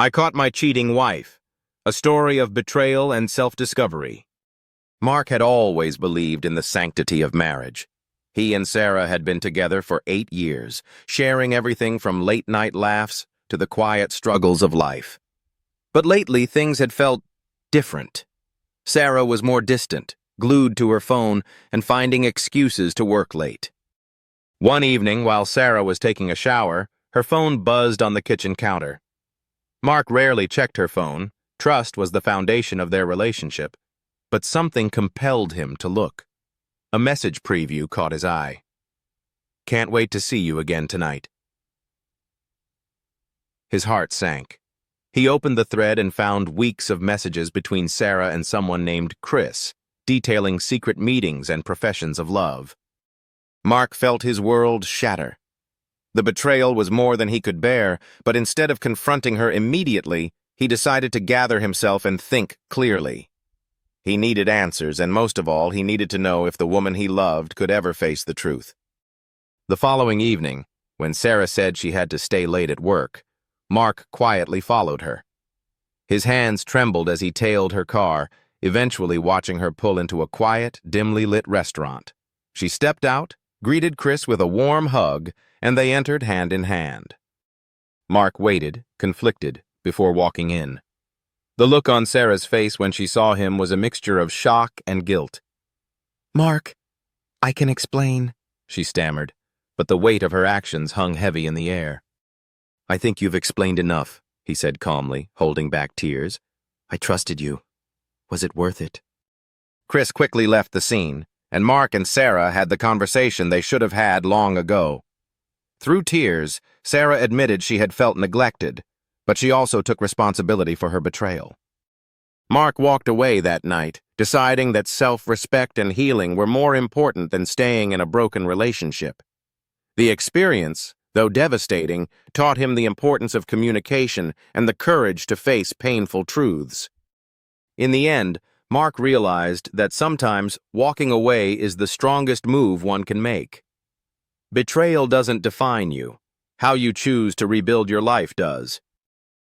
I Caught My Cheating Wife, a story of betrayal and self-discovery. Mark had always believed in the sanctity of marriage. He and Sarah had been together for 8 years, sharing everything from late-night laughs to the quiet struggles of life. But lately, things had felt different. Sarah was more distant, glued to her phone, and finding excuses to work late. One evening, while Sarah was taking a shower, her phone buzzed on the kitchen counter. Mark rarely checked her phone. Trust was the foundation of their relationship. But something compelled him to look. A message preview caught his eye. "Can't wait to see you again tonight." His heart sank. He opened the thread and found weeks of messages between Sarah and someone named Chris, detailing secret meetings and professions of love. Mark felt his world shatter. The betrayal was more than he could bear, but instead of confronting her immediately, he decided to gather himself and think clearly. He needed answers, and most of all, he needed to know if the woman he loved could ever face the truth. The following evening, when Sarah said she had to stay late at work, Mark quietly followed her. His hands trembled as he tailed her car, eventually watching her pull into a quiet, dimly lit restaurant. She stepped out, greeted Chris with a warm hug, and they entered hand in hand. Mark waited, conflicted, before walking in. The look on Sarah's face when she saw him was a mixture of shock and guilt. "Mark, I can explain," she stammered, but the weight of her actions hung heavy in the air. "I think you've explained enough," he said calmly, holding back tears. "I trusted you. Was it worth it?" Chris quickly left the scene, and Mark and Sarah had the conversation they should have had long ago. Through tears, Sarah admitted she had felt neglected, but she also took responsibility for her betrayal. Mark walked away that night, deciding that self-respect and healing were more important than staying in a broken relationship. The experience, though devastating, taught him the importance of communication and the courage to face painful truths. In the end, Mark realized that sometimes walking away is the strongest move one can make. Betrayal doesn't define you. How you choose to rebuild your life does.